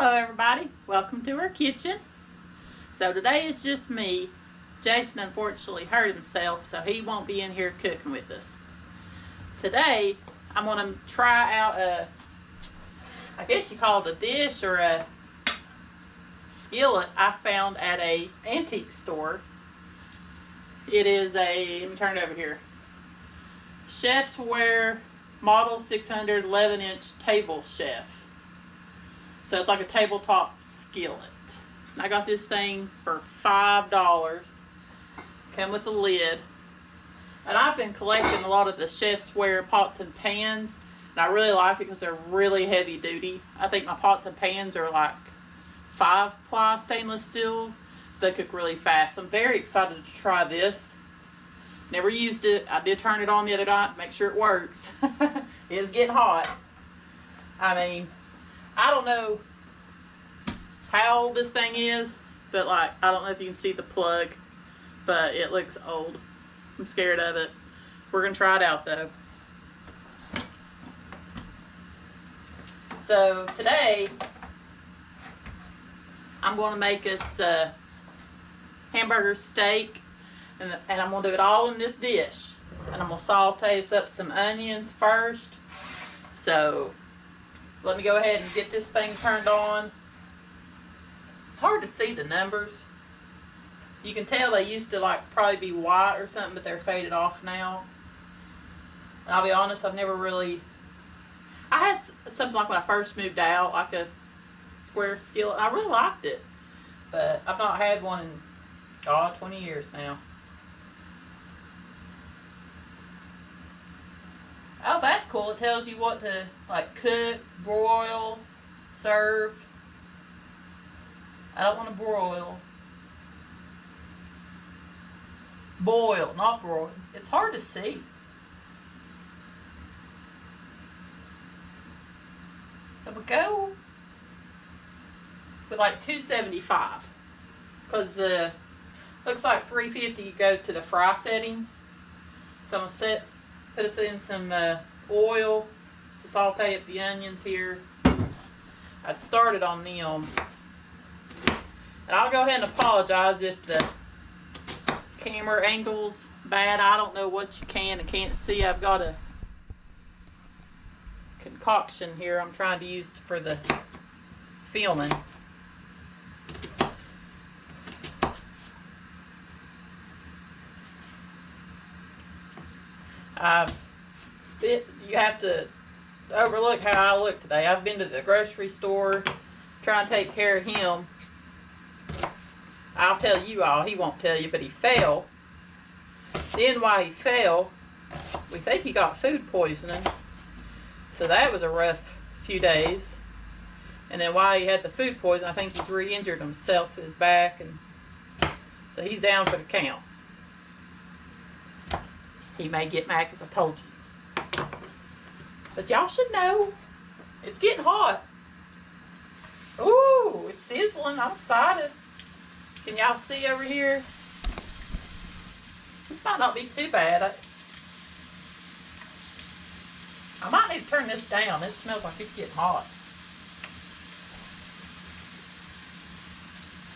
Hello everybody, welcome to our kitchen. So today it's just me. Jason unfortunately hurt himself, so he won't be in here cooking with us. Today I'm going to try out I guess you call it a dish or a skillet I found at a antique store. It is a, let me turn it over here, Chefs Ware Model 600 11-inch table chef. So it's like a tabletop skillet. I got this thing for $5. Come with a lid. And I've been collecting a lot of the Chefs Ware pots and pans. And I really like it because they're really heavy duty. I think my pots and pans are like 5-ply stainless steel. So they cook really fast. So I'm very excited to try this. Never used it. I did turn it on the other night to make sure it works. It is getting hot. I mean, I don't know how old this thing is, but like, I don't know if you can see the plug, but it looks old. I'm scared of it. We're going to try it out though. So today, I'm going to make us hamburger steak, and I'm going to do it all in this dish. And I'm going to saute up some onions first. So let me go ahead and get this thing turned on. It's hard to see the numbers. You can tell they used to like probably be white or something, but they're faded off now. And I'll be honest, I've never really, I had something like when I first moved out, like a square skillet. I really liked it, but I've not had one in, God, 20 years now. Oh, that's cool. It tells you what to like cook, broil, serve. I don't want to broil. Boil, not broil. It's hard to see. So we go with like 275 because the looks like 350 goes to the fry settings. So I'm gonna put us in some oil to saute up the onions here. I'd started on them. And I'll go ahead and apologize if the camera angle's bad. I don't know what you can and can't see. I've got a concoction here I'm trying to use for the filming. You have to overlook how I look today. I've been to the grocery store trying to take care of him. I'll tell you all, he won't tell you, but he fell. Then while he fell, we think he got food poisoning. So that was a rough few days. And then while he had the food poisoning, I think he's re-injured himself, his back, and so he's down for the count. He may get mad because I told you. But y'all should know, it's getting hot. Ooh, it's sizzling. I'm excited. Can y'all see over here? This might not be too bad. I might need to turn this down. It smells like it's getting hot.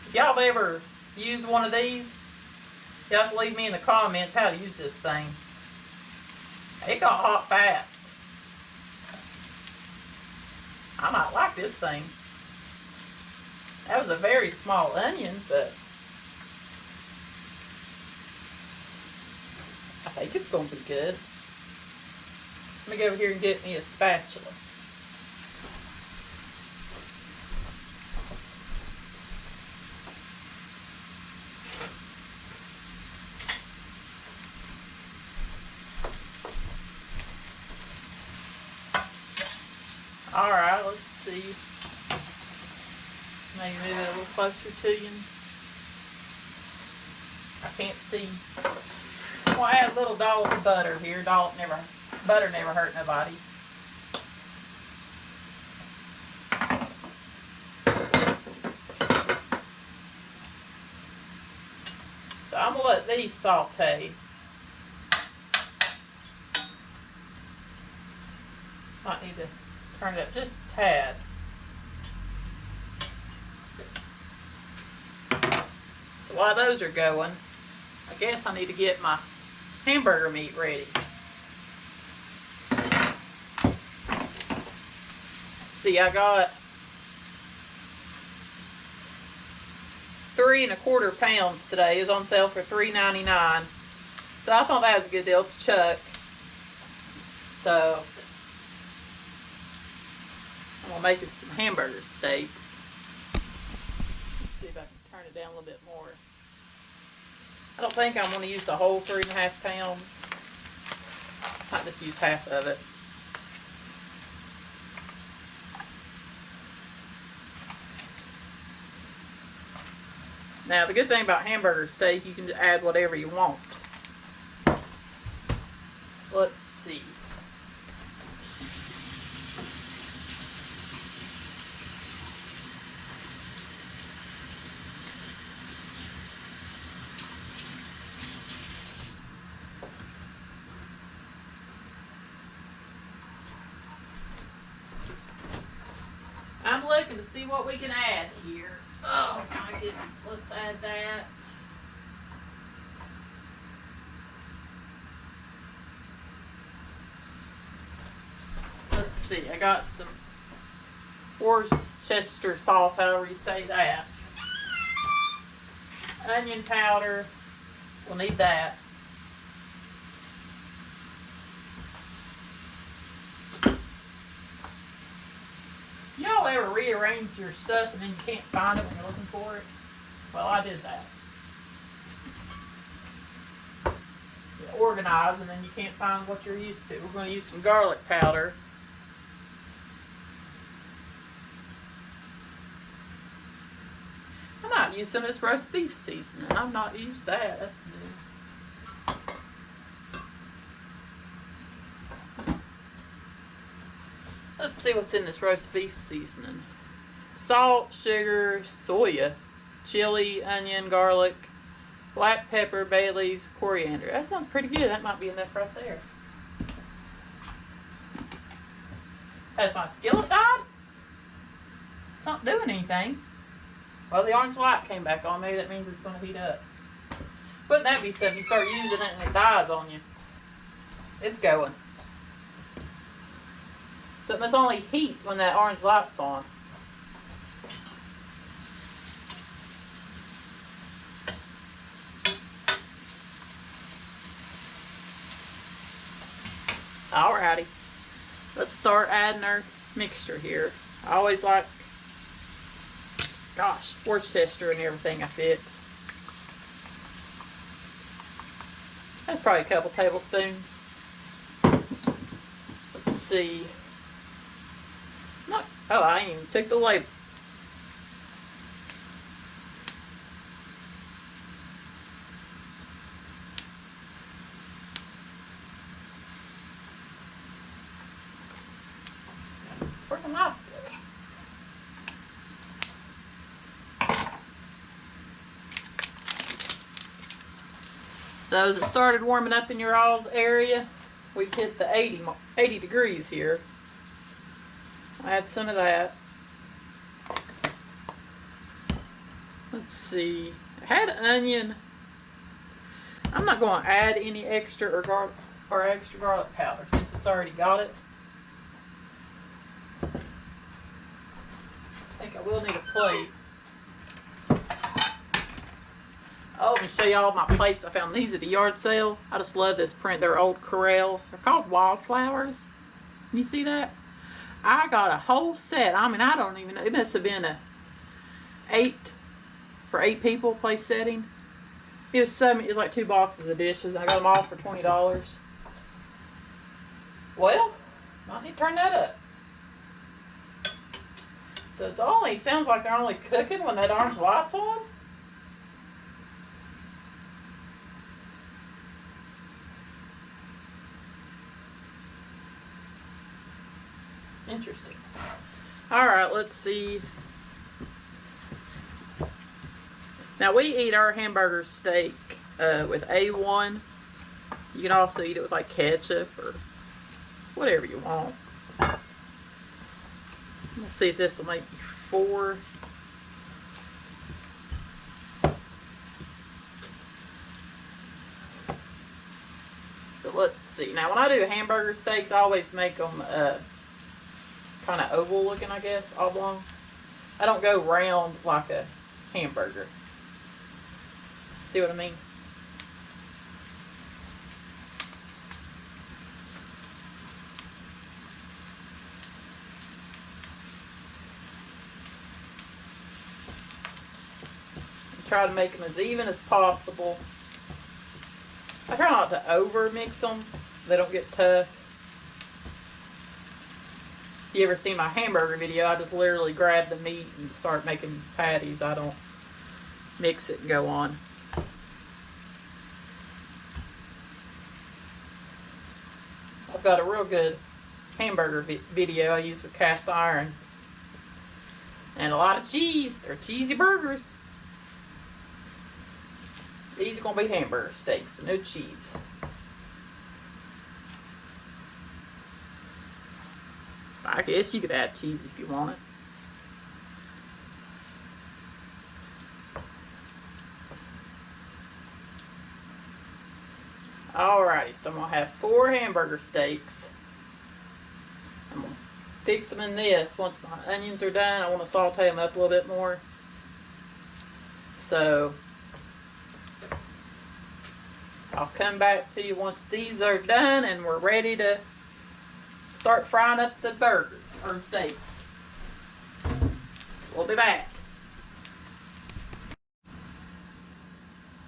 If y'all have ever used one of these, y'all have to leave me in the comments how to use this thing. It got hot fast. I might like this thing. That was a very small onion, but I think it's going to be good. Let me go over here and get me a spatula. Alright, let's see. Maybe move it a little closer to you. I can't see. Well, I add a little dollop of butter here. Butter never hurt nobody. So I'm going to let these saute. Might need to turn it up just a tad. while those are going, I guess I need to get my hamburger meat ready. See, I got 3 1/4 pounds today. It was on sale for $3.99. So I thought that was a good deal. It's Chuck. So I'm gonna make us some hamburger steaks. Let's see if I can turn it down a little bit more. I don't think I'm gonna use the whole 3 1/2 pounds. I might just use half of it. Now, the good thing about hamburger steak, you can just add whatever you want. Let's see. I'm looking to see what we can add here. Oh my goodness, let's add that. Let's see, I got some Worcestershire sauce, however you say that. Onion powder, we'll need that. Y'all ever rearrange your stuff and then you can't find it when you're looking for it? Well, I did that. You organize and then you can't find what you're used to. We're going to use some garlic powder. I might use some of this roast beef seasoning. I've not used that. That's new. Let's see what's in this roast beef seasoning. Salt, sugar, soya, chili, onion, garlic, black pepper, bay leaves, coriander. That sounds pretty good. That might be enough right there. Has my skillet died? It's not doing anything. Well, the orange light came back on. Maybe that means it's going to heat up. Wouldn't that be something? You start using it and it dies on you. It's going. So it must only heat when that orange light's on. Alrighty. Let's start adding our mixture here. I always like, Worcestershire and everything I fix. That's probably a couple tablespoons. Let's see. Oh, I ain't even took the label. Where's the knife? So as it started warming up in your all's area, we've hit the 80 degrees here. Add some of that. Let's see. I had onion. I'm not going to add any extra or extra garlic powder since it's already got it. I think I will need a plate. Oh, let me show y'all my plates. I found these at a yard sale. I just love this print. They're old Corel. They're called wildflowers. Can you see that? I got a whole set. I mean, I don't even know. It must have been a 8 for 8 people place setting. It was like 2 boxes of dishes. I got them all for $20. Well, I need to turn that up. So it sounds like they're only cooking when that orange light's on. Interesting. Alright, let's see. Now we eat our hamburger steak with A1. You can also eat it with like ketchup or whatever you want. Let's see if this will make 4. see. Now, when I do hamburger steaks, I always make them kind of oval looking, I guess, oblong. I don't go round like a hamburger. See what I mean? Try to make them as even as possible. I try not to over mix them so they don't get tough. If you ever see my hamburger video, I just literally grab the meat and start making patties. I don't mix it and go on. I've got a real good hamburger video I use with cast iron. And a lot of cheese. They're cheesy burgers. These are going to be hamburger steaks, so no cheese. I guess you could add cheese if you want it. Alrighty, so I'm going to have 4 hamburger steaks. I'm going to fix them in this. Once my onions are done, I want to saute them up a little bit more. So I'll come back to you once these are done and we're ready to start frying up the burgers or steaks. We'll be back.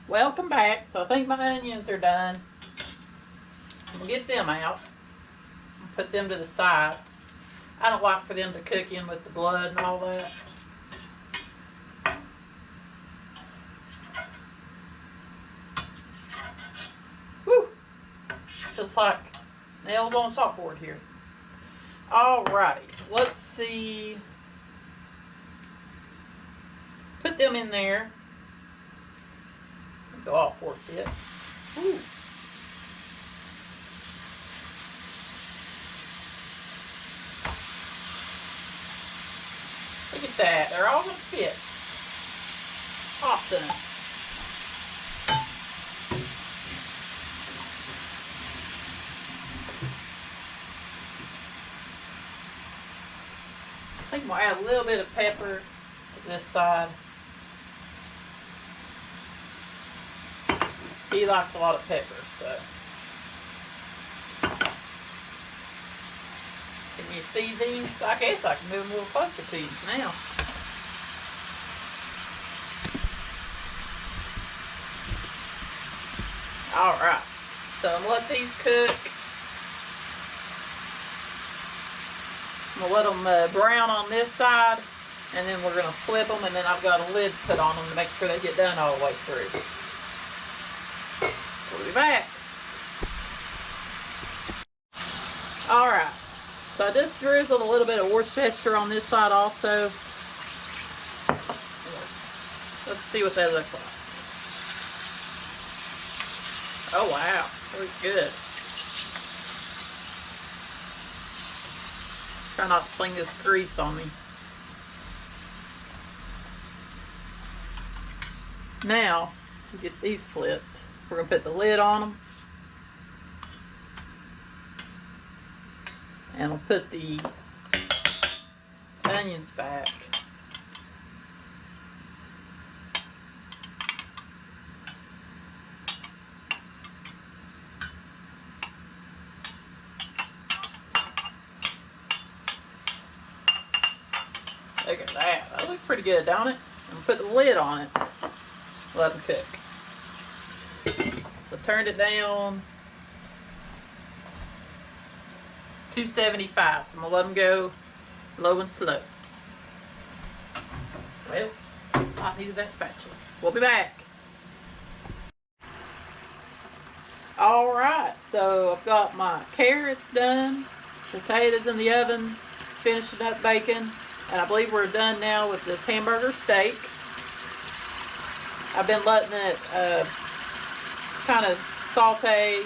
Welcome back. So I think my onions are done. We'll get them out and put them to the side. I don't like for them to cook in with the blood and all that. Woo! Just like nails on a chalkboard here. Alrighty, so let's see. Put them in there. Go off for a bit. Ooh. Look at that. They're all going to fit. Awesome. I think we'll add a little bit of pepper to this side. He likes a lot of pepper, so. Can you see these? I guess I can move them a little closer to you now. Alright, so I'm gonna let these cook. I'm gonna let them brown on this side, and then we're gonna flip them, and then I've got a lid put on them to make sure they get done all the way through. We'll be back. Alright, so I just drizzled a little bit of Worcestershire on this side also. Let's see what they look like. Oh wow, looks good. Try not to fling this grease on me. Now, to get these flipped, we're going to put the lid on them. And we'll put the onions back. Look at that. That looks pretty good, don't it? And put the lid on it. Let them cook. So turned it down. 275. So I'm gonna let them go low and slow. Well, I needed that spatula. We'll be back. Alright, so I've got my carrots done, potatoes in the oven, finishing up baking, and I believe we're done now with this hamburger steak. I've been letting it kind of saute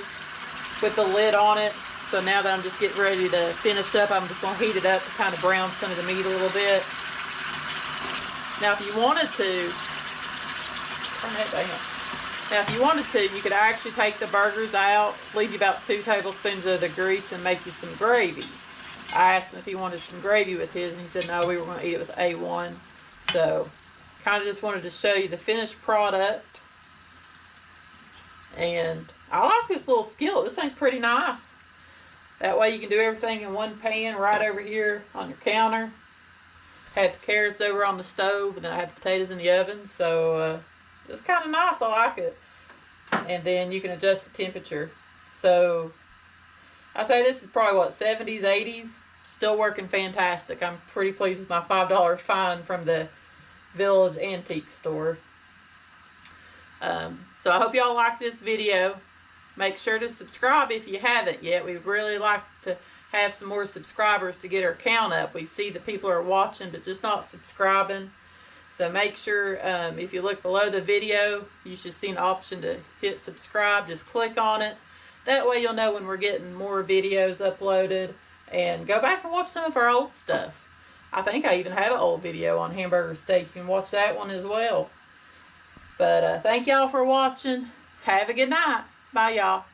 with the lid on it. So now that I'm just getting ready to finish up, I'm just going to heat it up to kind of brown some of the meat a little bit. Now if you wanted to, turn that down. Now, if you wanted to, you could actually take the burgers out, leave you about 2 tablespoons of the grease, and make you some gravy. I asked him if he wanted some gravy with his, and he said no, we were going to eat it with A1. So, kind of just wanted to show you the finished product. And I like this little skillet. This thing's pretty nice. That way you can do everything in one pan right over here on your counter. Had the carrots over on the stove, and then I had the potatoes in the oven. So it's kind of nice. I like it. And then you can adjust the temperature. So I'd say this is probably what, 70s, 80s. Still working fantastic. I'm pretty pleased with my $5 find from the Village Antique Store. So I hope y'all like this video. Make sure to subscribe if you haven't yet. We'd really like to have some more subscribers to get our count up. We see that people are watching but just not subscribing. So make sure, if you look below the video, you should see an option to hit subscribe. Just click on it. That way you'll know when we're getting more videos uploaded. And go back and watch some of our old stuff. I think I even have an old video on hamburger steak. You can watch that one as well. But thank y'all for watching. Have a good night. Bye, y'all.